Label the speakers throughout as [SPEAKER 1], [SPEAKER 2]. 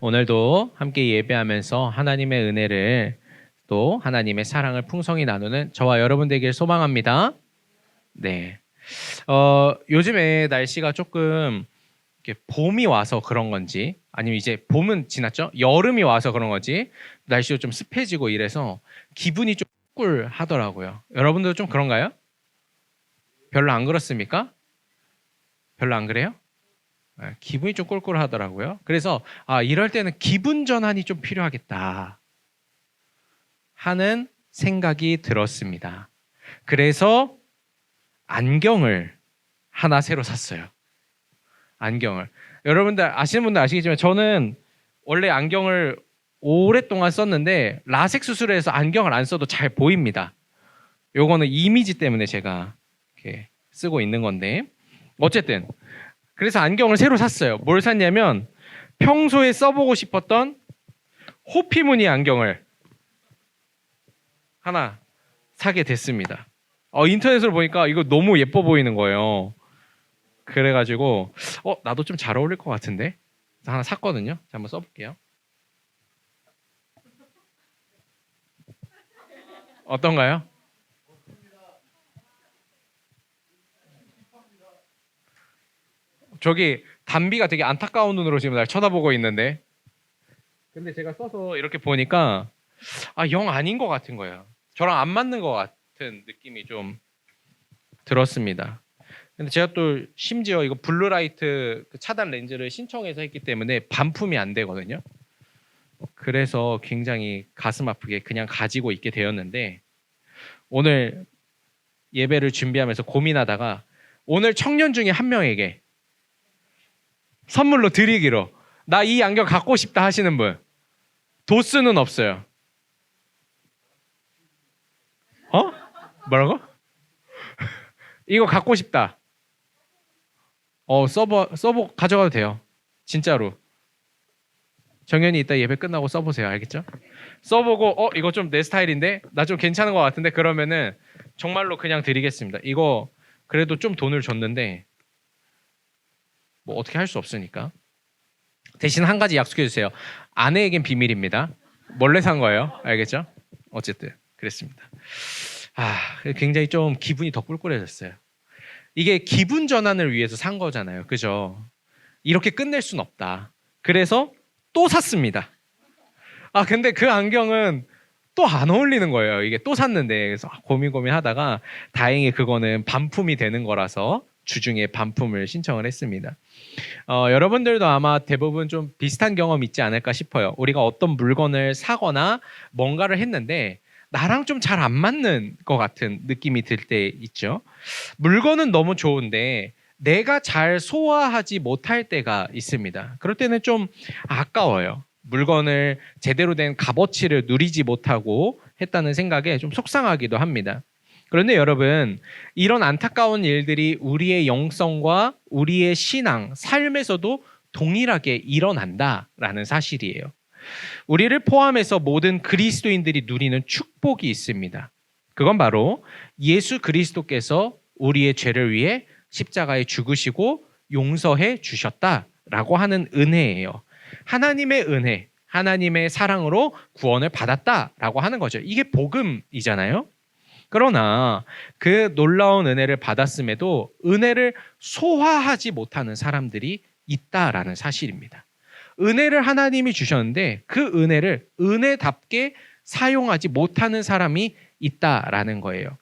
[SPEAKER 1] 오늘도 함께 예배하면서 하나님의 은혜를 또 하나님의 사랑을 풍성히 나누는 저와 여러분 되길 소망합니다. 네. 요즘에 날씨가 조금 이렇게 봄이 와서 그런 건지 아니면 이제 봄은 지났죠? 여름이 와서 그런 건지 날씨도 좀 습해지고 이래서 기분이 좀 꿀하더라고요. 여러분도 좀 그런가요? 별로 안 그렇습니까? 별로 안 그래요? 기분이 좀 꿀꿀하더라고요. 그래서 이럴 때는 기분 전환이 좀 필요하겠다 하는 생각이 들었습니다. 그래서 안경을 하나 새로 샀어요. 안경을. 여러분들 아시는 분들 아시겠지만 저는 원래 안경을 오랫동안 썼는데 라섹 수술을 해서 안경을 안 써도 잘 보입니다. 요거는 이미지 때문에 제가 이렇게 쓰고 있는 건데 어쨌든 그래서 안경을 새로 샀어요. 뭘 샀냐면 평소에 써보고 싶었던 호피무늬 안경을 하나 사게 됐습니다. 인터넷으로 보니까 이거 너무 예뻐 보이는 거예요. 그래가지고 나도 좀 잘 어울릴 것 같은데 하나 샀거든요. 자, 한번 써볼게요. 어떤가요? 저기 담비가 되게 안타까운 눈으로 지금 날 쳐다보고 있는데 근데 제가 써서 이렇게 보니까 영 아닌 것 같은 거예요. 저랑 안 맞는 것 같은 느낌이 좀 들었습니다. 근데 제가 또 심지어 이거 블루라이트 차단 렌즈를 신청해서 했기 때문에 반품이 안 되거든요. 그래서 굉장히 가슴 아프게 그냥 가지고 있게 되었는데 오늘 예배를 준비하면서 고민하다가 오늘 청년 중에 한 명에게 선물로 드리기로 나 이 안경 갖고 싶다 하시는 분 도수는 없어요. 뭐라고? 이거 갖고 싶다. 서버 가져가도 돼요. 진짜로. 정연이 이따 예배 끝나고 써보세요. 알겠죠? 써보고 이거 좀 내 스타일인데 나 좀 괜찮은 것 같은데 그러면은 정말로 그냥 드리겠습니다. 이거 그래도 좀 돈을 줬는데 뭐 어떻게 할 수 없으니까 대신 한 가지 약속해 주세요. 아내에겐 비밀입니다. 몰래 산 거예요. 알겠죠? 어쨌든 그랬습니다. 굉장히 좀 기분이 더 꿀꿀해졌어요. 이게 기분 전환을 위해서 산 거잖아요. 그죠? 이렇게 끝낼 순 없다. 그래서 또 샀습니다. 근데 그 안경은 또 안 어울리는 거예요. 이게 또 샀는데 그래서 고민하다가 다행히 그거는 반품이 되는 거라서 주중에 반품을 신청을 했습니다. 여러분들도 아마 대부분 좀 비슷한 경험 있지 않을까 싶어요. 우리가 어떤 물건을 사거나 뭔가를 했는데 나랑 좀 잘 안 맞는 것 같은 느낌이 들 때 있죠. 물건은 너무 좋은데 내가 잘 소화하지 못할 때가 있습니다. 그럴 때는 좀 아까워요. 물건을 제대로 된 값어치를 누리지 못하고 했다는 생각에 좀 속상하기도 합니다. 그런데 여러분, 이런 안타까운 일들이 우리의 영성과 우리의 신앙, 삶에서도 동일하게 일어난다라는 사실이에요. 우리를 포함해서 모든 그리스도인들이 누리는 축복이 있습니다. 그건 바로 예수 그리스도께서 우리의 죄를 위해 십자가에 죽으시고 용서해 주셨다라고 하는 은혜예요. 하나님의 은혜, 하나님의 사랑으로 구원을 받았다라고 하는 거죠. 이게 복음이잖아요. 그러나 그 놀라운 은혜를 받았음에도 은혜를 소화하지 못하는 사람들이 있다라는 사실입니다. 은혜를 하나님이 주셨는데 그 은혜를 은혜답게 사용하지 못하는 사람이 있다라는 거예요.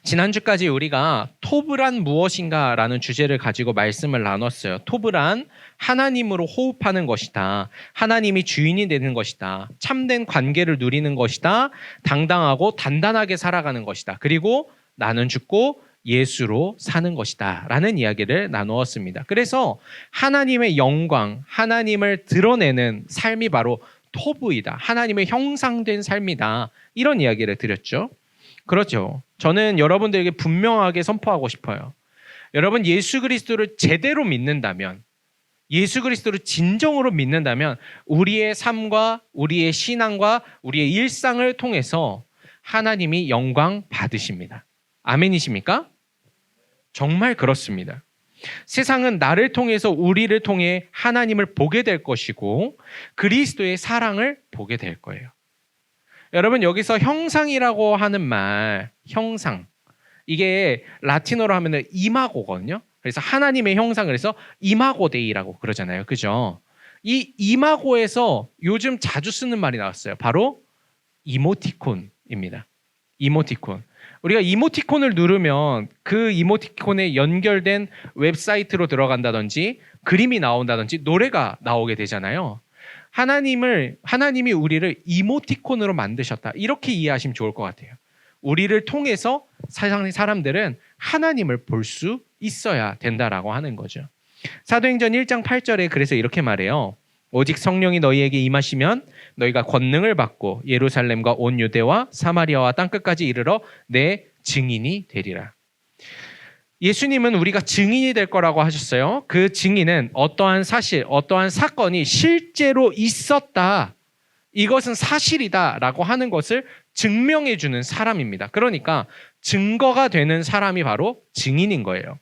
[SPEAKER 1] 지난주까지 우리가 토브란 무엇인가 라는 주제를 가지고 말씀을 나눴어요. 토브란 하나님으로 호흡하는 것이다. 하나님이 주인이 되는 것이다. 참된 관계를 누리는 것이다. 당당하고 단단하게 살아가는 것이다. 그리고 나는 죽고 예수로 사는 것이다 라는 이야기를 나누었습니다. 그래서 하나님의 영광, 하나님을 드러내는 삶이 바로 토브이다. 하나님의 형상된 삶이다. 이런 이야기를 드렸죠. 그렇죠. 저는 여러분들에게 분명하게 선포하고 싶어요. 여러분 예수 그리스도를 제대로 믿는다면, 예수 그리스도를 진정으로 믿는다면 우리의 삶과 우리의 신앙과 우리의 일상을 통해서 하나님이 영광 받으십니다. 아멘이십니까? 정말 그렇습니다. 세상은 나를 통해서 우리를 통해 하나님을 보게 될 것이고 그리스도의 사랑을 보게 될 거예요. 여러분 여기서 형상이라고 하는 말, 형상. 이게 라틴어로 하면은 이마고거든요. 그래서 하나님의 형상, 그래서 이마고 데이라고 그러잖아요. 그죠? 이 이마고에서 요즘 자주 쓰는 말이 나왔어요. 바로 이모티콘입니다. 이모티콘. 우리가 이모티콘을 누르면 그 이모티콘에 연결된 웹사이트로 들어간다든지 그림이 나온다든지 노래가 나오게 되잖아요. 하나님이 우리를 이모티콘으로 만드셨다. 이렇게 이해하시면 좋을 것 같아요. 우리를 통해서 세상 사람들은 하나님을 볼 수 있어야 된다라고 하는 거죠. 사도행전 1장 8절에 그래서 이렇게 말해요. 오직 성령이 너희에게 임하시면 너희가 권능을 받고 예루살렘과 온 유대와 사마리아와 땅끝까지 이르러 내 증인이 되리라. 예수님은 우리가 증인이 될 거라고 하셨어요. 그 증인은 어떠한 사실, 어떠한 사건이 실제로 있었다. 이것은 사실이다라고 하는 것을 증명해 주는 사람입니다. 그러니까 증거가 되는 사람이 바로 증인인 거예요.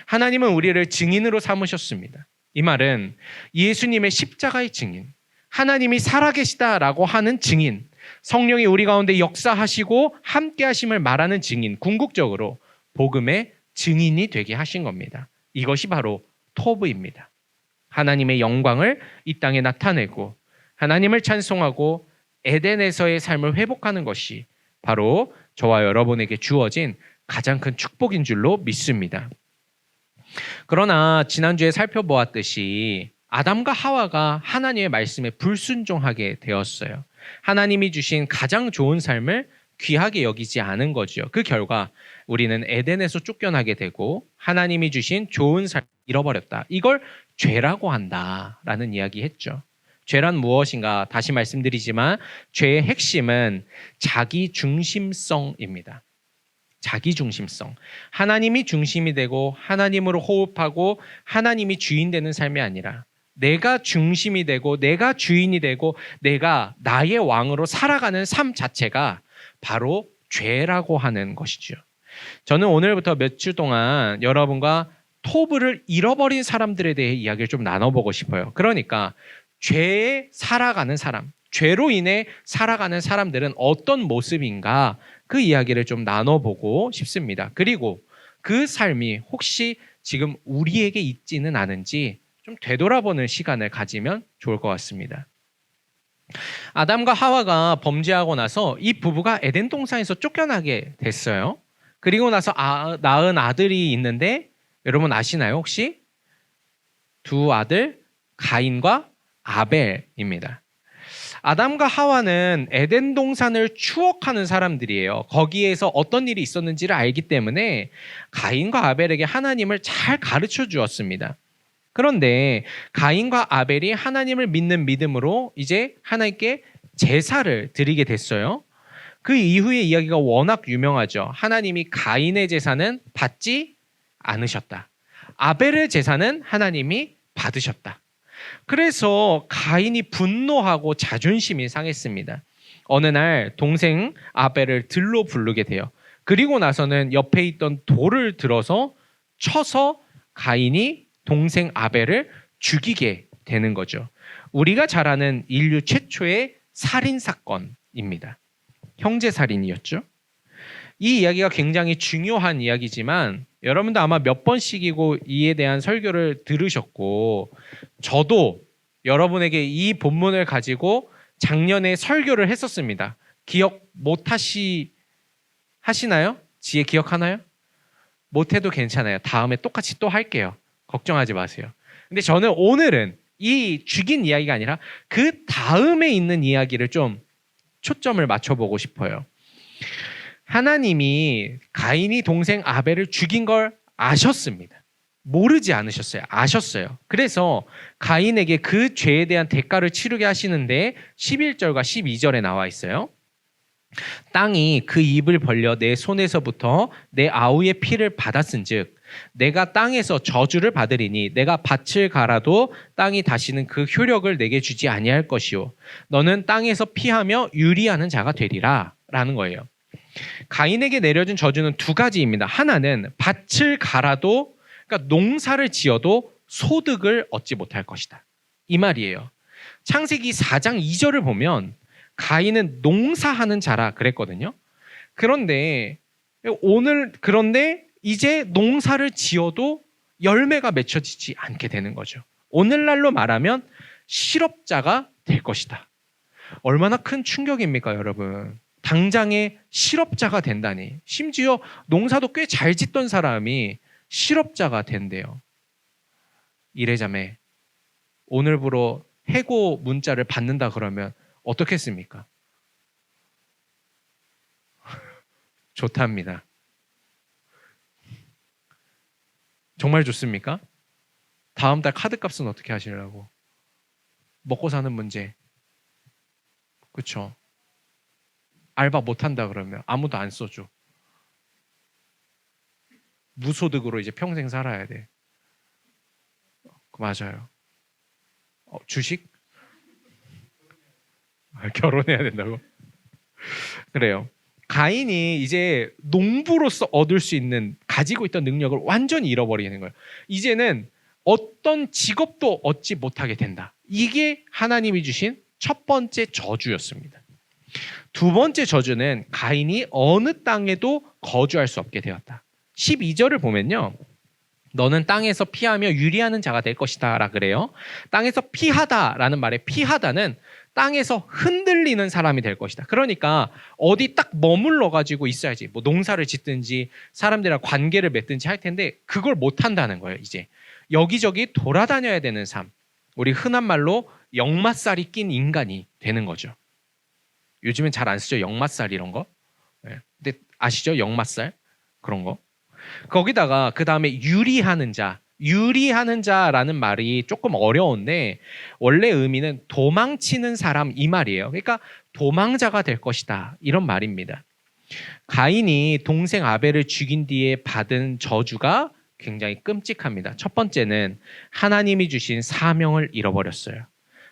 [SPEAKER 1] 하나님은 우리를 증인으로 삼으셨습니다. 이 말은 예수님의 십자가의 증인, 하나님이 살아계시다라고 하는 증인, 성령이 우리 가운데 역사하시고 함께 하심을 말하는 증인, 궁극적으로 복음의 증인이 되게 하신 겁니다. 이것이 바로 토브입니다. 하나님의 영광을 이 땅에 나타내고 하나님을 찬송하고 에덴에서의 삶을 회복하는 것이 바로 저와 여러분에게 주어진 가장 큰 축복인 줄로 믿습니다. 그러나 지난주에 살펴보았듯이 아담과 하와가 하나님의 말씀에 불순종하게 되었어요. 하나님이 주신 가장 좋은 삶을 귀하게 여기지 않은 거죠. 그 결과 우리는 에덴에서 쫓겨나게 되고 하나님이 주신 좋은 삶을 잃어버렸다. 이걸 죄라고 한다라는 이야기 했죠. 죄란 무엇인가? 다시 말씀드리지만 죄의 핵심은 자기중심성입니다. 자기중심성. 하나님이 중심이 되고 하나님으로 호흡하고 하나님이 주인 되는 삶이 아니라 내가 중심이 되고 내가 주인이 되고 내가 나의 왕으로 살아가는 삶 자체가 바로 죄라고 하는 것이죠. 저는 오늘부터 몇 주 동안 여러분과 토브를 잃어버린 사람들에 대해 이야기를 좀 나눠보고 싶어요. 그러니까 죄에 살아가는 사람, 죄로 인해 살아가는 사람들은 어떤 모습인가 그 이야기를 좀 나눠보고 싶습니다. 그리고 그 삶이 혹시 지금 우리에게 있지는 않은지 좀 되돌아보는 시간을 가지면 좋을 것 같습니다. 아담과 하와가 범죄하고 나서 이 부부가 에덴 동산에서 쫓겨나게 됐어요. 그리고 나서 낳은 아들이 있는데 여러분 아시나요 혹시? 두 아들 가인과 아벨입니다. 아담과 하와는 에덴 동산을 추억하는 사람들이에요. 거기에서 어떤 일이 있었는지를 알기 때문에 가인과 아벨에게 하나님을 잘 가르쳐 주었습니다. 그런데 가인과 아벨이 하나님을 믿는 믿음으로 이제 하나님께 제사를 드리게 됐어요. 그 이후의 이야기가 워낙 유명하죠. 하나님이 가인의 제사는 받지 않으셨다. 아벨의 제사는 하나님이 받으셨다. 그래서 가인이 분노하고 자존심이 상했습니다. 어느 날 동생 아벨을 들로 부르게 돼요. 그리고 나서는 옆에 있던 돌을 들어서 쳐서 가인이 동생 아벨을 죽이게 되는 거죠. 우리가 잘 아는 인류 최초의 살인 사건입니다. 형제살인이었죠. 이 이야기가 굉장히 중요한 이야기지만 여러분도 아마 몇 번씩이고 이에 대한 설교를 들으셨고 저도 여러분에게 이 본문을 가지고 작년에 설교를 했었습니다. 기억 못 하시나요? 지혜 기억하나요? 못해도 괜찮아요. 다음에 똑같이 또 할게요. 걱정하지 마세요. 근데 저는 오늘은 이 죽인 이야기가 아니라 그 다음에 있는 이야기를 좀 초점을 맞춰보고 싶어요. 하나님이 가인이 동생 아벨을 죽인 걸 아셨습니다. 모르지 않으셨어요. 아셨어요. 그래서 가인에게 그 죄에 대한 대가를 치르게 하시는데 11절과 12절에 나와 있어요. 땅이 그 입을 벌려 내 손에서부터 내 아우의 피를 받았은즉 내가 땅에서 저주를 받으리니 내가 밭을 갈아도 땅이 다시는 그 효력을 내게 주지 아니할 것이요 너는 땅에서 피하며 유리하는 자가 되리라 라는 거예요. 가인에게 내려준 저주는 두 가지입니다. 하나는 밭을 갈아도 그러니까 농사를 지어도 소득을 얻지 못할 것이다. 이 말이에요. 창세기 4장 2절을 보면 가인은 농사하는 자라 그랬거든요. 그런데 이제 농사를 지어도 열매가 맺혀지지 않게 되는 거죠. 오늘날로 말하면 실업자가 될 것이다. 얼마나 큰 충격입니까, 여러분? 당장에 실업자가 된다니. 심지어 농사도 꽤 잘 짓던 사람이 실업자가 된대요. 이래자매 오늘부로 해고 문자를 받는다 그러면 어떻겠습니까? 좋답니다. 정말 좋습니까? 다음 달 카드값은 어떻게 하시려고? 먹고 사는 문제. 그렇죠? 알바 못한다 그러면 아무도 안 써줘. 무소득으로 이제 평생 살아야 돼. 맞아요. 주식? 결혼해야 된다고? 그래요. 가인이 이제 농부로서 얻을 수 있는 가지고 있던 능력을 완전히 잃어버리는 거예요. 이제는 어떤 직업도 얻지 못하게 된다. 이게 하나님이 주신 첫 번째 저주였습니다. 두 번째 저주는 가인이 어느 땅에도 거주할 수 없게 되었다. 12절을 보면요. 너는 땅에서 피하며 유리하는 자가 될 것이다 라 그래요. 땅에서 피하다라는 말에 피하다는 땅에서 흔들리는 사람이 될 것이다. 그러니까 어디 딱 머물러 가지고 있어야지. 뭐 농사를 짓든지 사람들이랑 관계를 맺든지 할 텐데 그걸 못 한다는 거예요. 이제 여기저기 돌아다녀야 되는 삶. 우리 흔한 말로 역마살이 낀 인간이 되는 거죠. 요즘엔 잘 안 쓰죠. 역마살 이런 거. 네. 근데 아시죠? 역마살 그런 거. 거기다가 그 다음에 유리하는 자. 유리하는 자라는 말이 조금 어려운데 원래 의미는 도망치는 사람 이 말이에요. 그러니까 도망자가 될 것이다 이런 말입니다. 가인이 동생 아벨을 죽인 뒤에 받은 저주가 굉장히 끔찍합니다. 첫 번째는 하나님이 주신 사명을 잃어버렸어요.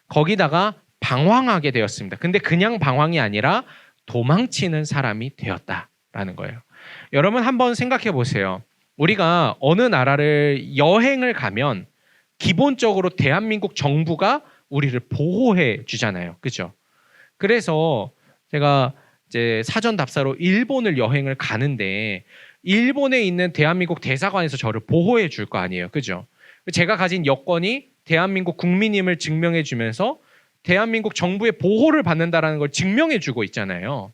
[SPEAKER 1] 거기다가 방황하게 되었습니다. 근데 그냥 방황이 아니라 도망치는 사람이 되었다라는 거예요. 여러분 한번 생각해 보세요. 우리가 어느 나라를 여행을 가면 기본적으로 대한민국 정부가 우리를 보호해 주잖아요. 그죠? 그래서 제가 이제 사전 답사로 일본을 여행을 가는데 일본에 있는 대한민국 대사관에서 저를 보호해 줄 거 아니에요. 그죠? 제가 가진 여권이 대한민국 국민임을 증명해 주면서 대한민국 정부의 보호를 받는다라는 걸 증명해 주고 있잖아요.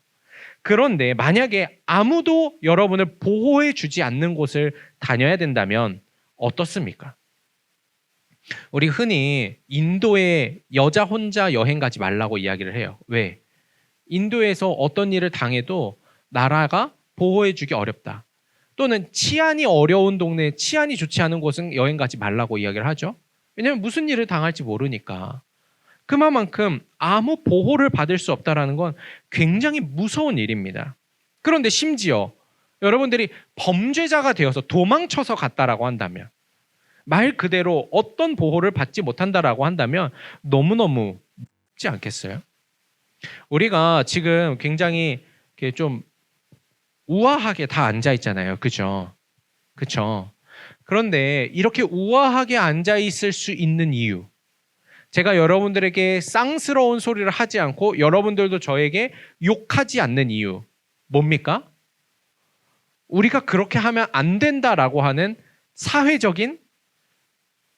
[SPEAKER 1] 그런데 만약에 아무도 여러분을 보호해 주지 않는 곳을 다녀야 된다면 어떻습니까? 우리 흔히 인도에 여자 혼자 여행 가지 말라고 이야기를 해요. 왜? 인도에서 어떤 일을 당해도 나라가 보호해 주기 어렵다. 또는 치안이 어려운 동네, 치안이 좋지 않은 곳은 여행 가지 말라고 이야기를 하죠. 왜냐하면 무슨 일을 당할지 모르니까. 그만큼 아무 보호를 받을 수 없다는 건 굉장히 무서운 일입니다. 그런데 심지어 여러분들이 범죄자가 되어서 도망쳐서 갔다라고 한다면 말 그대로 어떤 보호를 받지 못한다라고 한다면 너무너무 무섭지 않겠어요? 우리가 지금 굉장히 좀 우아하게 다 앉아 있잖아요. 그죠? 그렇죠? 그런데 이렇게 우아하게 앉아 있을 수 있는 이유, 제가 여러분들에게 쌍스러운 소리를 하지 않고 여러분들도 저에게 욕하지 않는 이유 뭡니까? 우리가 그렇게 하면 안 된다라고 하는 사회적인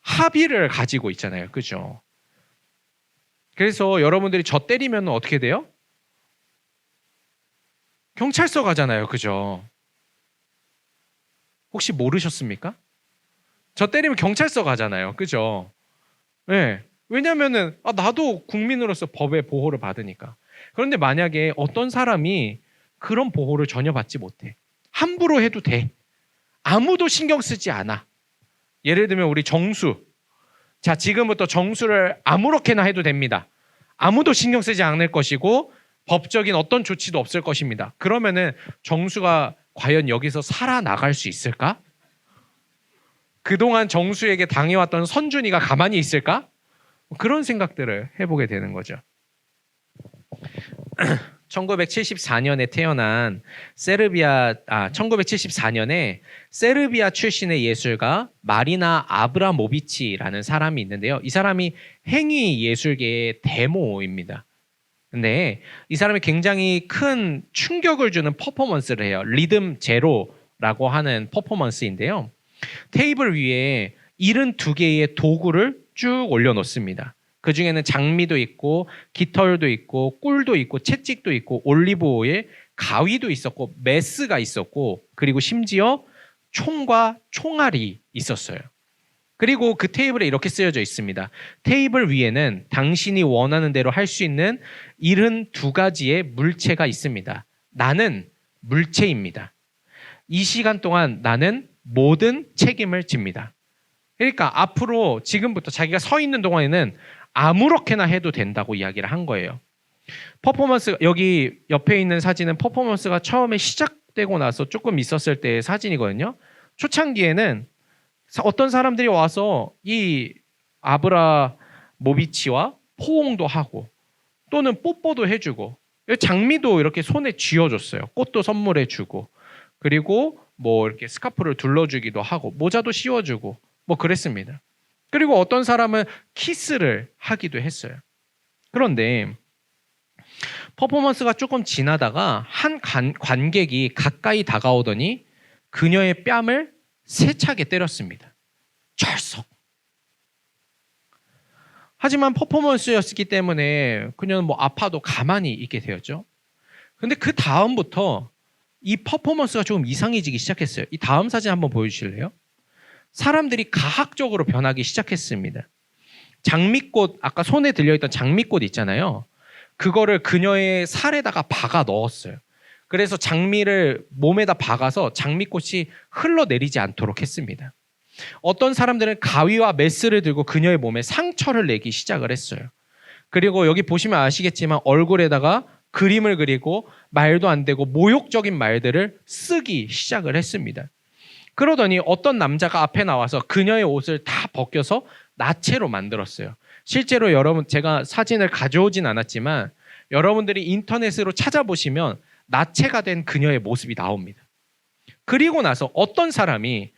[SPEAKER 1] 합의를 가지고 있잖아요. 그죠? 그래서 여러분들이 저 때리면 어떻게 돼요? 경찰서 가잖아요. 그죠? 혹시 모르셨습니까? 저 때리면 경찰서 가잖아요. 그죠? 네. 왜냐면은 나도 국민으로서 법의 보호를 받으니까. 그런데 만약에 어떤 사람이 그런 보호를 전혀 받지 못해. 함부로 해도 돼. 아무도 신경 쓰지 않아. 예를 들면 우리 정수. 자, 지금부터 정수를 아무렇게나 해도 됩니다. 아무도 신경 쓰지 않을 것이고 법적인 어떤 조치도 없을 것입니다. 그러면은 정수가 과연 여기서 살아나갈 수 있을까? 그동안 정수에게 당해왔던 선준이가 가만히 있을까? 그런 생각들을 해보게 되는 거죠. 1974년에 태어난 1974년에 세르비아 출신의 예술가 마리나 아브라모비치라는 사람이 있는데요. 이 사람이 행위 예술계의 데모입니다. 근데 이 사람이 굉장히 큰 충격을 주는 퍼포먼스를 해요. 리듬 제로라고 하는 퍼포먼스인데요. 테이블 위에 72개의 도구를 쭉 올려놓습니다. 그 중에는 장미도 있고 깃털도 있고 꿀도 있고 채찍도 있고 올리브 오일, 가위도 있었고 메스가 있었고 그리고 심지어 총과 총알이 있었어요. 그리고 그 테이블에 이렇게 쓰여져 있습니다. 테이블 위에는 당신이 원하는 대로 할 수 있는 72가지의 물체가 있습니다. 나는 물체입니다. 이 시간 동안 나는 모든 책임을 집니다. 그러니까 앞으로 지금부터 자기가 서 있는 동안에는 아무렇게나 해도 된다고 이야기를 한 거예요. 퍼포먼스, 여기 옆에 있는 사진은 퍼포먼스가 처음에 시작되고 나서 조금 있었을 때의 사진이거든요. 초창기에는 어떤 사람들이 와서 이 아브라모비치와 포옹도 하고 또는 뽀뽀도 해주고 장미도 이렇게 손에 쥐어줬어요. 꽃도 선물해주고 그리고 뭐 이렇게 스카프를 둘러주기도 하고 모자도 씌워주고 뭐 그랬습니다. 그리고 어떤 사람은 키스를 하기도 했어요. 그런데 퍼포먼스가 조금 지나다가 한 관객이 가까이 다가오더니 그녀의 뺨을 세차게 때렸습니다. 철썩. 하지만 퍼포먼스였기 때문에 그녀는 뭐 아파도 가만히 있게 되었죠. 근데 그 다음부터 이 퍼포먼스가 조금 이상해지기 시작했어요. 이 다음 사진 한번 보여주실래요? 사람들이 가학적으로 변하기 시작했습니다. 장미꽃, 아까 손에 들려있던 장미꽃 있잖아요. 그거를 그녀의 살에다가 박아 넣었어요. 그래서 장미를 몸에다 박아서 장미꽃이 흘러내리지 않도록 했습니다. 어떤 사람들은 가위와 메스를 들고 그녀의 몸에 상처를 내기 시작을 했어요. 그리고 여기 보시면 아시겠지만 얼굴에다가 그림을 그리고 말도 안 되고 모욕적인 말들을 쓰기 시작을 했습니다. 그러더니 어떤 남자가 앞에 나와서 그녀의 옷을 다 벗겨서 나체로 만들었어요. 실제로 여러분, 제가 사진을 가져오진 않았지만 여러분들이 인터넷으로 찾아보시면 나체가 된 그녀의 모습이 나옵니다. 그리고 나서 어떤 사람이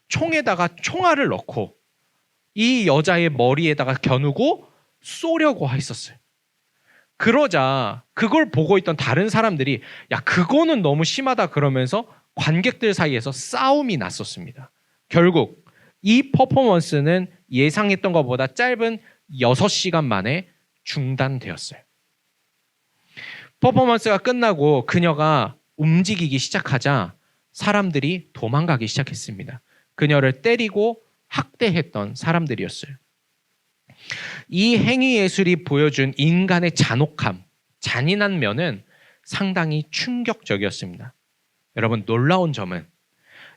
[SPEAKER 1] 총에다가 총알을 넣고 이 여자의 머리에다가 겨누고 쏘려고 했었어요. 그러자 그걸 보고 있던 다른 사람들이 야, 그거는 너무 심하다 그러면서 관객들 사이에서 싸움이 났었습니다. 결국 이 퍼포먼스는 예상했던 것보다 짧은 6시간 만에 중단되었어요. 퍼포먼스가 끝나고 그녀가 움직이기 시작하자 사람들이 도망가기 시작했습니다. 그녀를 때리고 학대했던 사람들이었어요. 이 행위예술이 보여준 인간의 잔혹함, 잔인한 면은 상당히 충격적이었습니다. 여러분, 놀라운 점은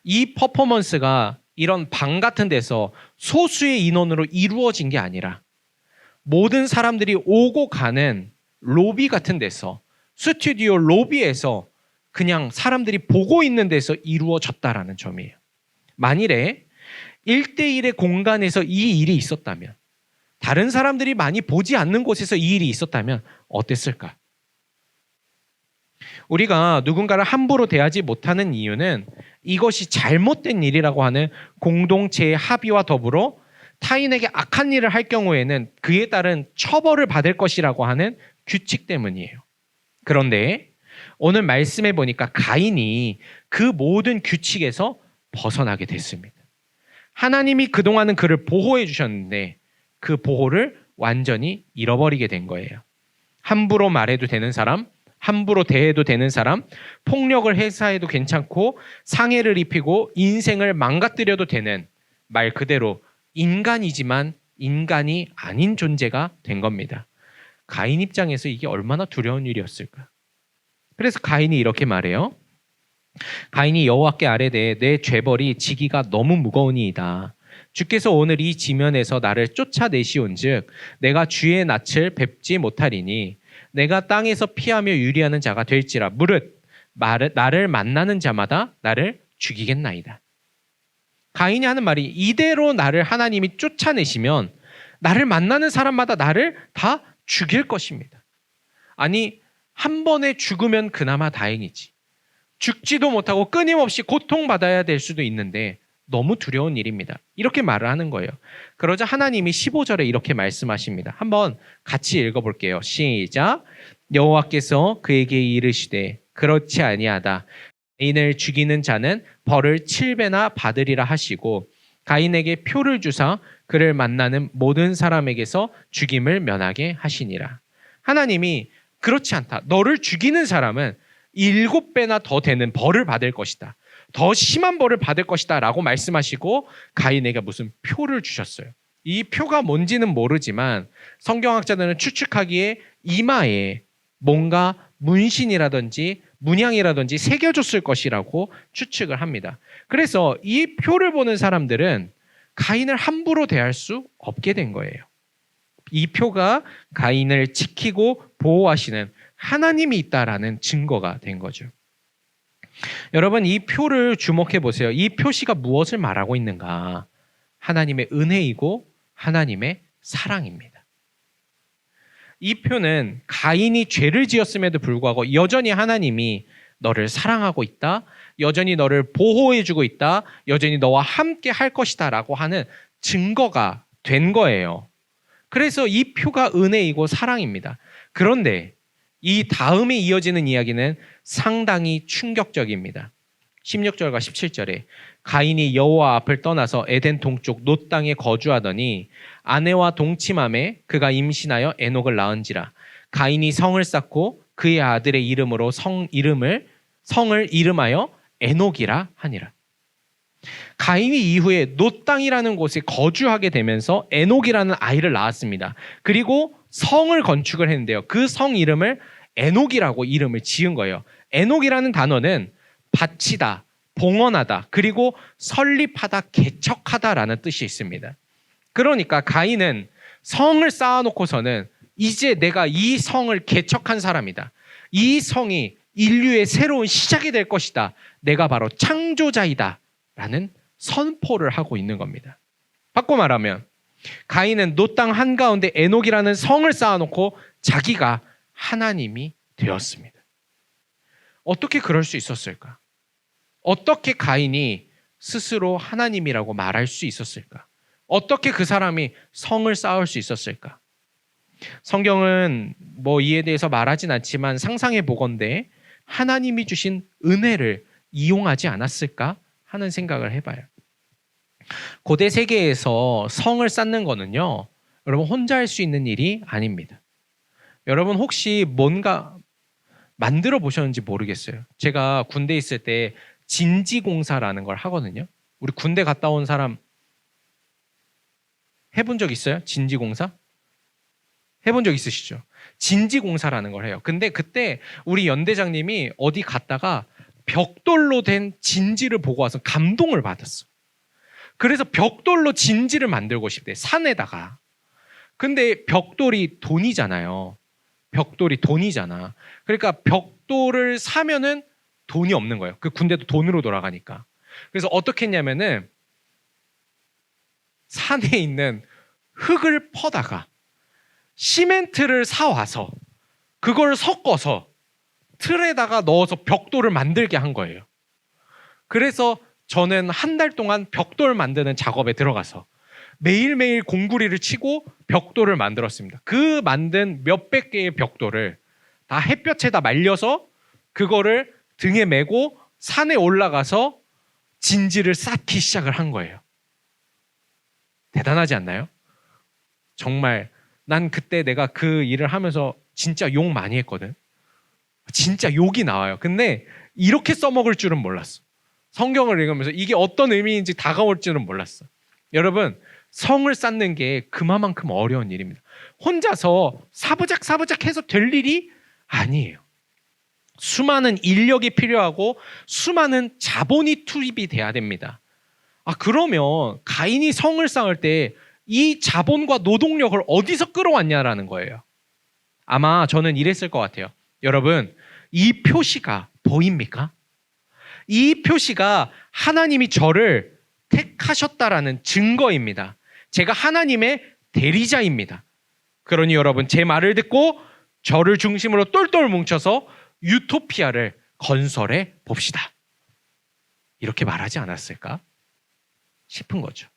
[SPEAKER 1] 이 퍼포먼스가 이런 방 같은 데서 소수의 인원으로 이루어진 게 아니라 모든 사람들이 오고 가는 로비 같은 데서, 스튜디오 로비에서 그냥 사람들이 보고 있는 데서 이루어졌다라는 점이에요. 만일에 1대1의 공간에서 이 일이 있었다면, 다른 사람들이 많이 보지 않는 곳에서 이 일이 있었다면 어땠을까? 우리가 누군가를 함부로 대하지 못하는 이유는 이것이 잘못된 일이라고 하는 공동체의 합의와 더불어 타인에게 악한 일을 할 경우에는 그에 따른 처벌을 받을 것이라고 하는 규칙 때문이에요. 그런데 오늘 말씀해 보니까 가인이 그 모든 규칙에서 벗어나게 됐습니다. 하나님이 그동안은 그를 보호해 주셨는데 그 보호를 완전히 잃어버리게 된 거예요. 함부로 말해도 되는 사람, 함부로 대해도 되는 사람, 폭력을 행사해도 괜찮고 상해를 입히고 인생을 망가뜨려도 되는, 말 그대로 인간이지만 인간이 아닌 존재가 된 겁니다. 가인 입장에서 이게 얼마나 두려운 일이었을까? 그래서 가인이 이렇게 말해요. 가인이 여호와께 아뢰되 내 죄벌이 지기가 너무 무거우니이다. 주께서 오늘 이 지면에서 나를 쫓아내시온즉 내가 주의 낯을 뵙지 못하리니 내가 땅에서 피하며 유리하는 자가 될지라 무릇 나를 만나는 자마다 나를 죽이겠나이다. 가인이 하는 말이 이대로 나를 하나님이 쫓아내시면 나를 만나는 사람마다 나를 다 죽일 것입니다. 아니, 한 번에 죽으면 그나마 다행이지. 죽지도 못하고 끊임없이 고통받아야 될 수도 있는데 너무 두려운 일입니다. 이렇게 말을 하는 거예요. 그러자 하나님이 15절에 이렇게 말씀하십니다. 한번 같이 읽어볼게요. 시작. 여호와께서 그에게 이르시되 그렇지 아니하다. 가인을 죽이는 자는 벌을 7배나 받으리라 하시고 가인에게 표를 주사 그를 만나는 모든 사람에게서 죽임을 면하게 하시니라. 하나님이 그렇지 않다. 너를 죽이는 사람은 7배나 더 되는 벌을 받을 것이다. 더 심한 벌을 받을 것이다 라고 말씀하시고 가인에게 무슨 표를 주셨어요. 이 표가 뭔지는 모르지만 성경학자들은 추측하기에 이마에 뭔가 문신이라든지 문양이라든지 새겨졌을 것이라고 추측을 합니다. 그래서 이 표를 보는 사람들은 가인을 함부로 대할 수 없게 된 거예요. 이 표가 가인을 지키고 보호하시는 하나님이 있다라는 증거가 된 거죠. 여러분, 이 표를 주목해 보세요. 이 표시가 무엇을 말하고 있는가? 하나님의 은혜이고 하나님의 사랑입니다. 이 표는 가인이 죄를 지었음에도 불구하고 여전히 하나님이 너를 사랑하고 있다, 여전히 너를 보호해주고 있다, 여전히 너와 함께 할 것이다 라고 하는 증거가 된 거예요. 그래서 이 표가 은혜이고 사랑입니다. 그런데 이 다음에 이어지는 이야기는 상당히 충격적입니다. 16절과 17절에 가인이 여호와 앞을 떠나서 에덴 동쪽 놋 땅에 거주하더니 아내와 동침함에 그가 임신하여 에녹을 낳은지라. 가인이 성을 쌓고 그의 아들의 이름으로 성을 이름하여 에녹이라 하니라. 가인이 이후에 놋 땅이라는 곳에 거주하게 되면서 에녹이라는 아이를 낳았습니다. 그리고 성을 건축을 했는데요. 그 성 이름을 에녹이라고 이름을 지은 거예요. 에녹이라는 단어는 바치다, 봉헌하다, 그리고 설립하다, 개척하다라는 뜻이 있습니다. 그러니까 가인은 성을 쌓아놓고서는 이제 내가 이 성을 개척한 사람이다. 이 성이 인류의 새로운 시작이 될 것이다. 내가 바로 창조자이다. 라는 선포를 하고 있는 겁니다. 바꿔 말하면 가인은 놋 땅 한가운데 에녹이라는 성을 쌓아놓고 자기가 하나님이 되었습니다. 어떻게 그럴 수 있었을까? 어떻게 가인이 스스로 하나님이라고 말할 수 있었을까? 어떻게 그 사람이 성을 쌓을 수 있었을까? 성경은 이에 대해서 말하진 않지만 상상해 보건대 하나님이 주신 은혜를 이용하지 않았을까 하는 생각을 해봐요. 고대 세계에서 성을 쌓는 거는요, 여러분 혼자 할 수 있는 일이 아닙니다. 여러분 혹시 뭔가 만들어 보셨는지 모르겠어요. 제가 군대 있을 때 진지공사라는 걸 하거든요. 우리 군대 갔다 온 사람 해본 적 있어요? 진지공사? 해본 적 있으시죠? 진지공사라는 걸 해요. 근데 그때 우리 연대장님이 어디 갔다가 벽돌로 된 진지를 보고 와서 감동을 받았어. 그래서 벽돌로 진지를 만들고 싶대, 산에다가. 근데 벽돌이 돈이잖아요. 벽돌이 돈이잖아. 그러니까 벽돌을 사면은 돈이 없는 거예요. 그 군대도 돈으로 돌아가니까. 그래서 어떻게 했냐면은 산에 있는 흙을 퍼다가 시멘트를 사와서 그걸 섞어서 틀에다가 넣어서 벽돌을 만들게 한 거예요. 그래서 저는 한 달 동안 벽돌 만드는 작업에 들어가서 매일매일 공구리를 치고 벽돌을 만들었습니다. 그 만든 몇백 개의 벽돌을 다 햇볕에다 말려서 그거를 등에 메고 산에 올라가서 진지를 쌓기 시작을 한 거예요. 대단하지 않나요? 정말 난 그때 내가 그 일을 하면서 진짜 욕 많이 했거든. 진짜 욕이 나와요. 근데 이렇게 써먹을 줄은 몰랐어. 성경을 읽으면서 이게 어떤 의미인지 다가올 줄은 몰랐어. 여러분, 성을 쌓는 게 그만큼 어려운 일입니다. 혼자서 사부작 해서 될 일이 아니에요. 수많은 인력이 필요하고 수많은 자본이 투입이 돼야 됩니다. 그러면 가인이 성을 쌓을 때 이 자본과 노동력을 어디서 끌어왔냐라는 거예요. 아마 저는 이랬을 것 같아요. 여러분, 이 표시가 보입니까? 이 표시가 하나님이 저를 택하셨다라는 증거입니다. 제가 하나님의 대리자입니다. 그러니 여러분, 제 말을 듣고 저를 중심으로 똘똘 뭉쳐서 유토피아를 건설해 봅시다. 이렇게 말하지 않았을까 싶은 거죠.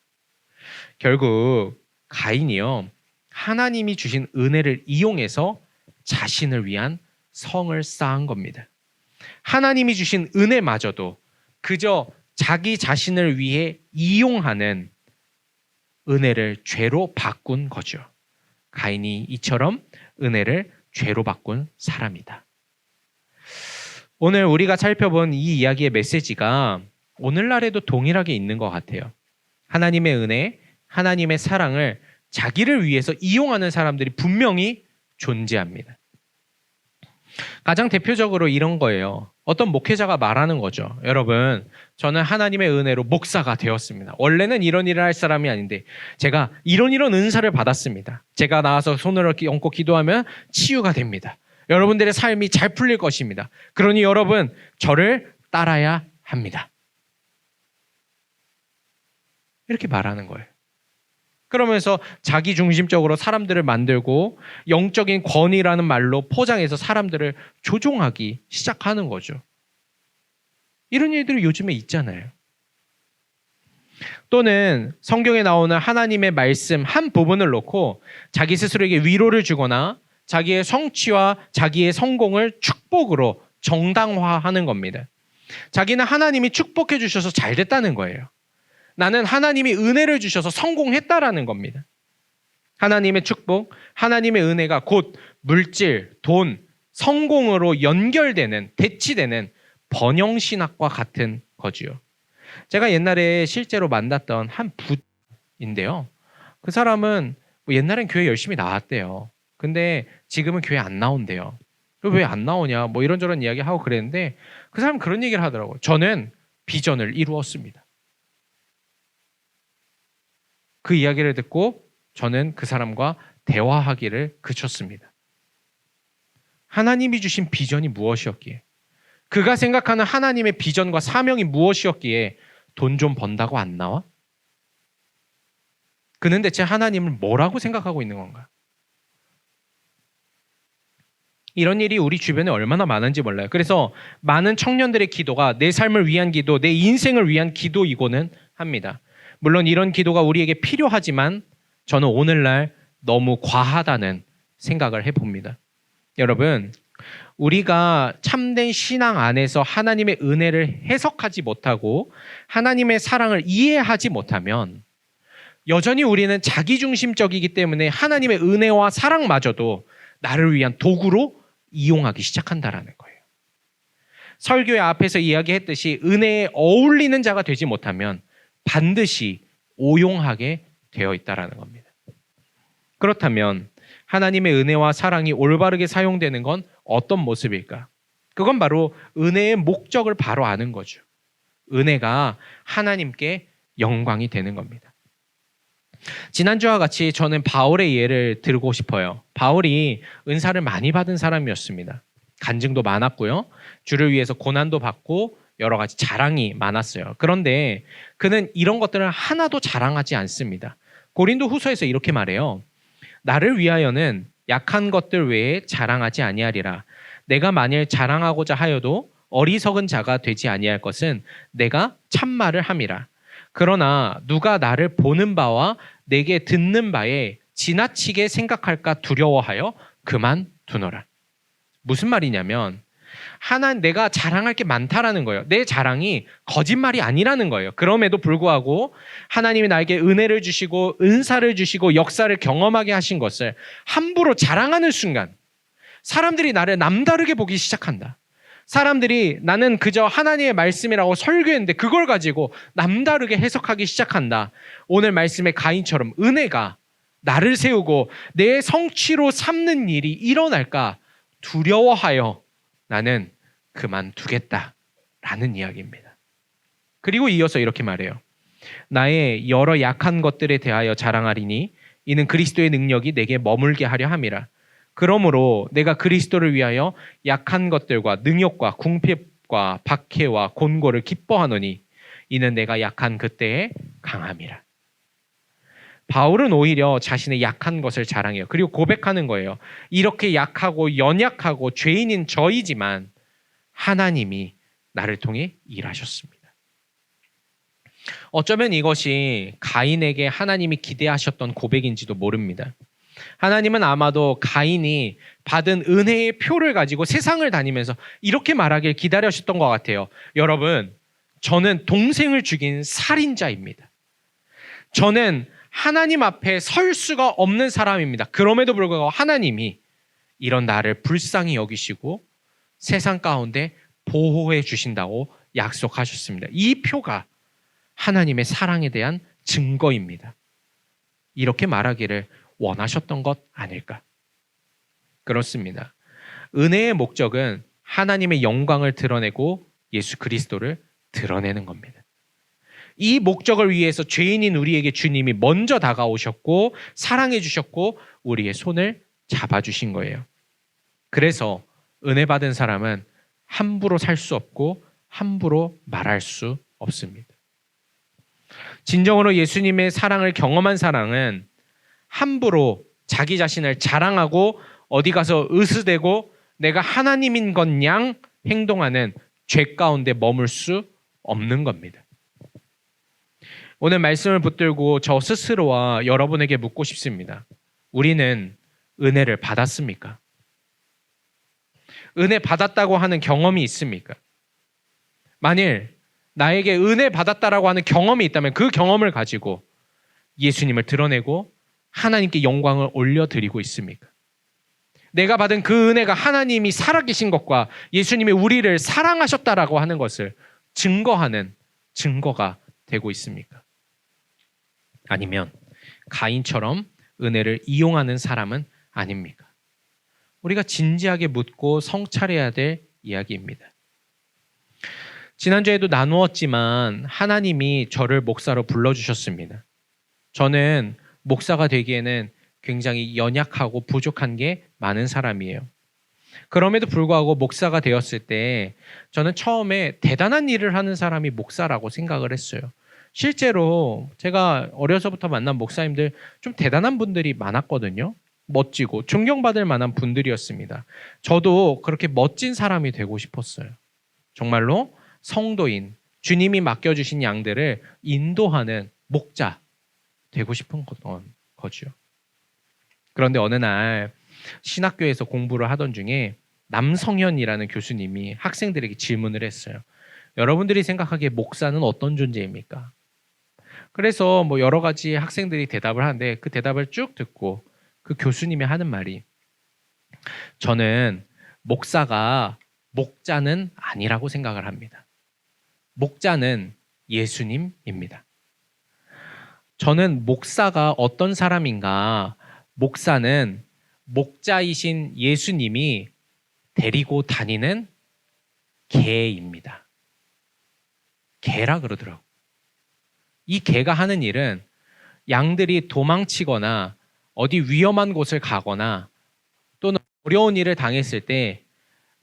[SPEAKER 1] 결국 가인이요, 하나님이 주신 은혜를 이용해서 자신을 위한 성을 쌓은 겁니다. 하나님이 주신 은혜마저도 그저 자기 자신을 위해 이용하는 은혜를 죄로 바꾼 거죠. 가인이 이처럼 은혜를 죄로 바꾼 사람이다. 오늘 우리가 살펴본 이 이야기의 메시지가 오늘날에도 동일하게 있는 것 같아요. 하나님의 은혜, 하나님의 사랑을 자기를 위해서 이용하는 사람들이 분명히 존재합니다. 가장 대표적으로 이런 거예요. 어떤 목회자가 말하는 거죠. 여러분, 저는 하나님의 은혜로 목사가 되었습니다. 원래는 이런 일을 할 사람이 아닌데 제가 이런 은사를 받았습니다. 제가 나와서 손을 얹고 기도하면 치유가 됩니다. 여러분들의 삶이 잘 풀릴 것입니다. 그러니 여러분, 저를 따라야 합니다. 이렇게 말하는 거예요. 그러면서 자기중심적으로 사람들을 만들고 영적인 권위라는 말로 포장해서 사람들을 조종하기 시작하는 거죠. 이런 일들이 요즘에 있잖아요. 또는 성경에 나오는 하나님의 말씀 한 부분을 놓고 자기 스스로에게 위로를 주거나 자기의 성취와 자기의 성공을 축복으로 정당화하는 겁니다. 자기는 하나님이 축복해 주셔서 잘 됐다는 거예요. 나는 하나님이 은혜를 주셔서 성공했다라는 겁니다. 하나님의 축복, 하나님의 은혜가 곧 물질, 돈, 성공으로 연결되는, 대치되는 번영신학과 같은 거지요. 제가 옛날에 실제로 만났던 한 부인데요. 그 사람은 옛날엔 교회 열심히 나왔대요. 근데 지금은 교회 안 나온대요. 왜 안 나오냐, 이런저런 이야기 하고 그랬는데 그 사람은 그런 얘기를 하더라고요. 저는 비전을 이루었습니다. 그 이야기를 듣고 저는 그 사람과 대화하기를 그쳤습니다. 하나님이 주신 비전이 무엇이었기에, 그가 생각하는 하나님의 비전과 사명이 무엇이었기에 돈 좀 번다고 안 나와? 그는 대체 하나님을 뭐라고 생각하고 있는 건가? 이런 일이 우리 주변에 얼마나 많은지 몰라요. 그래서 많은 청년들의 기도가 내 삶을 위한 기도, 내 인생을 위한 기도이고는 합니다. 물론 이런 기도가 우리에게 필요하지만 저는 오늘날 너무 과하다는 생각을 해봅니다. 여러분, 우리가 참된 신앙 안에서 하나님의 은혜를 해석하지 못하고 하나님의 사랑을 이해하지 못하면 여전히 우리는 자기중심적이기 때문에 하나님의 은혜와 사랑마저도 나를 위한 도구로 이용하기 시작한다라는 거예요. 설교의 앞에서 이야기했듯이 은혜에 어울리는 자가 되지 못하면 반드시 오용하게 되어 있다라는 겁니다. 그렇다면 하나님의 은혜와 사랑이 올바르게 사용되는 건 어떤 모습일까? 그건 바로 은혜의 목적을 바로 아는 거죠. 은혜가 하나님께 영광이 되는 겁니다. 지난주와 같이 저는 바울의 예를 들고 싶어요. 바울이 은사를 많이 받은 사람이었습니다. 간증도 많았고요. 주를 위해서 고난도 받고 여러 가지 자랑이 많았어요. 그런데 그는 이런 것들을 하나도 자랑하지 않습니다. 고린도 후서에서 이렇게 말해요. 나를 위하여는 약한 것들 외에 자랑하지 아니하리라. 내가 만일 자랑하고자 하여도 어리석은 자가 되지 아니할 것은 내가 참말을 함이라. 그러나 누가 나를 보는 바와 내게 듣는 바에 지나치게 생각할까 두려워하여 그만두노라. 무슨 말이냐면 내가 자랑할 게 많다라는 거예요. 내 자랑이 거짓말이 아니라는 거예요. 그럼에도 불구하고 하나님이 나에게 은혜를 주시고 은사를 주시고 역사를 경험하게 하신 것을 함부로 자랑하는 순간 사람들이 나를 남다르게 보기 시작한다. 사람들이 나는 그저 하나님의 말씀이라고 설교했는데 그걸 가지고 남다르게 해석하기 시작한다. 오늘 말씀의 가인처럼 은혜가 나를 세우고 내 성취로 삼는 일이 일어날까 두려워하여 나는 그만두겠다라는 이야기입니다. 그리고 이어서 이렇게 말해요. 나의 여러 약한 것들에 대하여 자랑하리니 이는 그리스도의 능력이 내게 머물게 하려 함이라. 그러므로 내가 그리스도를 위하여 약한 것들과 능욕과 궁핍과 박해와 곤고를 기뻐하노니 이는 내가 약한 그때에 강함이라. 바울은 오히려 자신의 약한 것을 자랑해요. 그리고 고백하는 거예요. 이렇게 약하고 연약하고 죄인인 저이지만 하나님이 나를 통해 일하셨습니다. 어쩌면 이것이 가인에게 하나님이 기대하셨던 고백인지도 모릅니다. 하나님은 아마도 가인이 받은 은혜의 표를 가지고 세상을 다니면서 이렇게 말하길 기다리셨던 것 같아요. 여러분, 저는 동생을 죽인 살인자입니다. 저는 하나님 앞에 설 수가 없는 사람입니다. 그럼에도 불구하고 하나님이 이런 나를 불쌍히 여기시고 세상 가운데 보호해 주신다고 약속하셨습니다. 이 표가 하나님의 사랑에 대한 증거입니다. 이렇게 말하기를 원하셨던 것 아닐까? 그렇습니다. 은혜의 목적은 하나님의 영광을 드러내고 예수 그리스도를 드러내는 겁니다. 이 목적을 위해서 죄인인 우리에게 주님이 먼저 다가오셨고 사랑해 주셨고 우리의 손을 잡아주신 거예요. 그래서 은혜 받은 사람은 함부로 살 수 없고 함부로 말할 수 없습니다. 진정으로 예수님의 사랑을 경험한 사랑은 함부로 자기 자신을 자랑하고 어디 가서 으스대고 내가 하나님인 것 양 행동하는 죄 가운데 머물 수 없는 겁니다. 오늘 말씀을 붙들고 저 스스로와 여러분에게 묻고 싶습니다. 우리는 은혜를 받았습니까? 은혜 받았다고 하는 경험이 있습니까? 만일 나에게 은혜 받았다라고 하는 경험이 있다면 그 경험을 가지고 예수님을 드러내고 하나님께 영광을 올려드리고 있습니까? 내가 받은 그 은혜가 하나님이 살아계신 것과 예수님이 우리를 사랑하셨다라고 하는 것을 증거하는 증거가 되고 있습니까? 아니면 가인처럼 은혜를 이용하는 사람은 아닙니까? 우리가 진지하게 묻고 성찰해야 될 이야기입니다. 지난주에도 나누었지만 하나님이 저를 목사로 불러주셨습니다. 저는 목사가 되기에는 굉장히 연약하고 부족한 게 많은 사람이에요. 그럼에도 불구하고 목사가 되었을 때 저는 처음에 대단한 일을 하는 사람이 목사라고 생각을 했어요. 실제로 제가 어려서부터 만난 목사님들 좀 대단한 분들이 많았거든요. 멋지고 존경받을 만한 분들이었습니다. 저도 그렇게 멋진 사람이 되고 싶었어요. 정말로 성도인, 주님이 맡겨주신 양들을 인도하는 목자 되고 싶은 거죠. 그런데 어느 날 신학교에서 공부를 하던 중에 남성현이라는 교수님이 학생들에게 질문을 했어요. 여러분들이 생각하기에 목사는 어떤 존재입니까? 그래서 여러 가지 학생들이 대답을 하는데 그 대답을 쭉 듣고 그 교수님이 하는 말이 저는 목사가 목자는 아니라고 생각을 합니다. 목자는 예수님입니다. 저는 목사가 어떤 사람인가? 목사는 목자이신 예수님이 데리고 다니는 개입니다. 개라 그러더라고. 이 개가 하는 일은 양들이 도망치거나 어디 위험한 곳을 가거나 또는 어려운 일을 당했을 때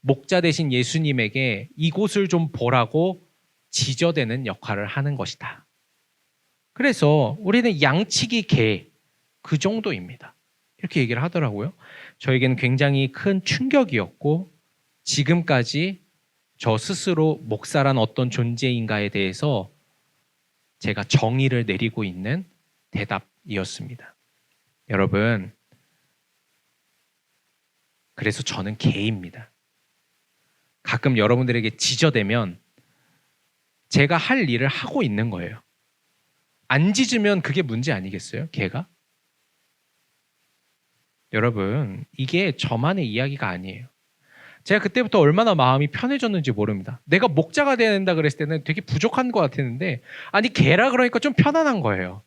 [SPEAKER 1] 목자 되신 예수님에게 이곳을 좀 보라고 지저대는 역할을 하는 것이다. 그래서 우리는 양치기 개 그 정도입니다. 이렇게 얘기를 하더라고요. 저에게는 굉장히 큰 충격이었고 지금까지 저 스스로 목사란 어떤 존재인가에 대해서 제가 정의를 내리고 있는 대답이었습니다. 여러분, 그래서 저는 개입니다. 가끔 여러분들에게 지저대면 제가 할 일을 하고 있는 거예요. 안 짖으면 그게 문제 아니겠어요? 개가? 여러분, 이게 저만의 이야기가 아니에요. 제가 그때부터 얼마나 마음이 편해졌는지 모릅니다. 내가 목자가 돼야 된다 그랬을 때는 되게 부족한 것 같았는데 아니 개라 그러니까 좀 편안한 거예요.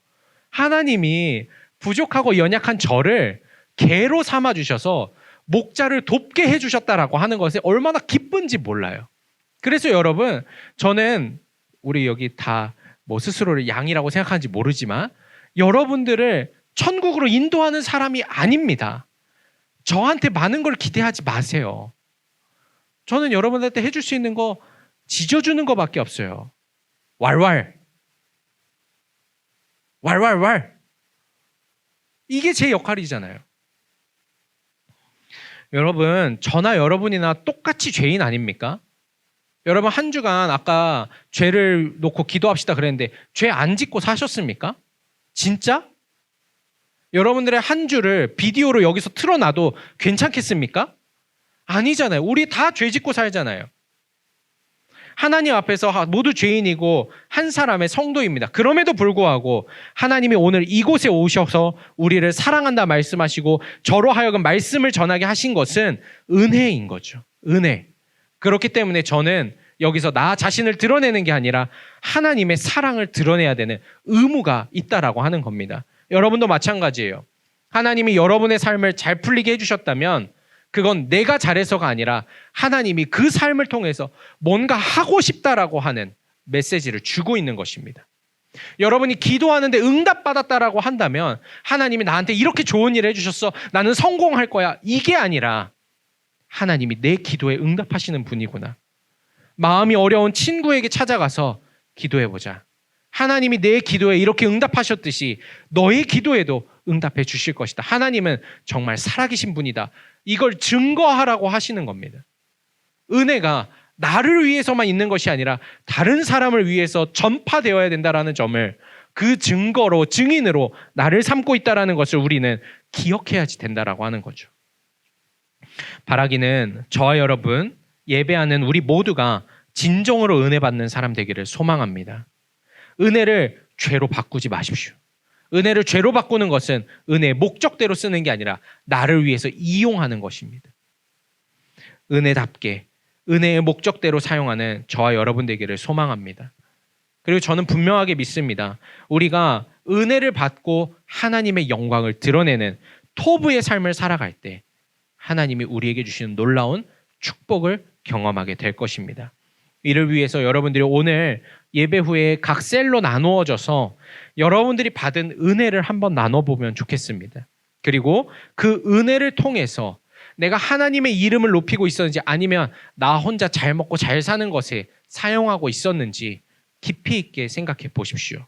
[SPEAKER 1] 하나님이 부족하고 연약한 저를 개로 삼아주셔서 목자를 돕게 해주셨다라고 하는 것에 얼마나 기쁜지 몰라요. 그래서 여러분, 저는 우리 여기 다 스스로를 양이라고 생각하는지 모르지만 여러분들을 천국으로 인도하는 사람이 아닙니다. 저한테 많은 걸 기대하지 마세요. 저는 여러분한테 해줄 수 있는 거 지져주는 거밖에 없어요. 왈왈. 왈왈왈. 이게 제 역할이잖아요. 여러분, 저나 여러분이나 똑같이 죄인 아닙니까? 여러분, 한 주간 아까 죄를 놓고 기도합시다 그랬는데 죄 안 짓고 사셨습니까? 진짜? 여러분들의 한 주를 비디오로 여기서 틀어놔도 괜찮겠습니까? 아니잖아요. 우리 다 죄 짓고 살잖아요. 하나님 앞에서 모두 죄인이고 한 사람의 성도입니다. 그럼에도 불구하고 하나님이 오늘 이곳에 오셔서 우리를 사랑한다 말씀하시고 저로 하여금 말씀을 전하게 하신 것은 은혜인 거죠. 은혜. 그렇기 때문에 저는 여기서 나 자신을 드러내는 게 아니라 하나님의 사랑을 드러내야 되는 의무가 있다라고 하는 겁니다. 여러분도 마찬가지예요. 하나님이 여러분의 삶을 잘 풀리게 해주셨다면 그건 내가 잘해서가 아니라 하나님이 그 삶을 통해서 뭔가 하고 싶다라고 하는 메시지를 주고 있는 것입니다. 여러분이 기도하는데 응답받았다라고 한다면 하나님이 나한테 이렇게 좋은 일을 해주셨어. 나는 성공할 거야. 이게 아니라 하나님이 내 기도에 응답하시는 분이구나. 마음이 어려운 친구에게 찾아가서 기도해보자. 하나님이 내 기도에 이렇게 응답하셨듯이 너의 기도에도 응답해 주실 것이다. 하나님은 정말 살아계신 분이다. 이걸 증거하라고 하시는 겁니다. 은혜가 나를 위해서만 있는 것이 아니라 다른 사람을 위해서 전파되어야 된다는 점을 그 증거로, 증인으로 나를 삼고 있다는 것을 우리는 기억해야지 된다라고 하는 거죠. 바라기는 저와 여러분, 예배하는 우리 모두가 진정으로 은혜 받는 사람 되기를 소망합니다. 은혜를 죄로 바꾸지 마십시오. 은혜를 죄로 바꾸는 것은 은혜의 목적대로 쓰는 게 아니라 나를 위해서 이용하는 것입니다. 은혜답게 은혜의 목적대로 사용하는 저와 여러분 되기를 소망합니다. 그리고 저는 분명하게 믿습니다. 우리가 은혜를 받고 하나님의 영광을 드러내는 토부의 삶을 살아갈 때 하나님이 우리에게 주시는 놀라운 축복을 경험하게 될 것입니다. 이를 위해서 여러분들이 오늘 예배 후에 각 셀로 나누어져서 여러분들이 받은 은혜를 한번 나눠보면 좋겠습니다. 그리고 그 은혜를 통해서 내가 하나님의 이름을 높이고 있었는지 아니면 나 혼자 잘 먹고 잘 사는 것에 사용하고 있었는지 깊이 있게 생각해 보십시오.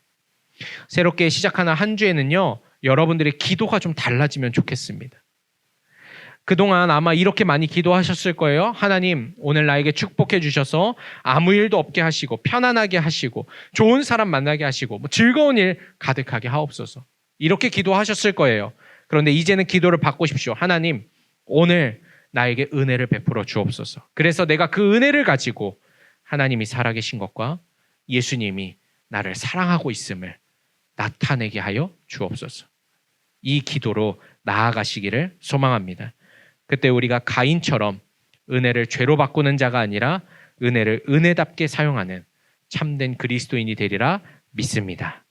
[SPEAKER 1] 새롭게 시작하는 한 주에는요, 여러분들의 기도가 좀 달라지면 좋겠습니다. 그동안 아마 이렇게 많이 기도하셨을 거예요. 하나님, 오늘 나에게 축복해 주셔서 아무 일도 없게 하시고 편안하게 하시고 좋은 사람 만나게 하시고 즐거운 일 가득하게 하옵소서. 이렇게 기도하셨을 거예요. 그런데 이제는 기도를 바꾸십시오. 하나님, 오늘 나에게 은혜를 베풀어 주옵소서. 그래서 내가 그 은혜를 가지고 하나님이 살아계신 것과 예수님이 나를 사랑하고 있음을 나타내게 하여 주옵소서. 이 기도로 나아가시기를 소망합니다. 그때 우리가 가인처럼 은혜를 죄로 바꾸는 자가 아니라 은혜를 은혜답게 사용하는 참된 그리스도인이 되리라 믿습니다.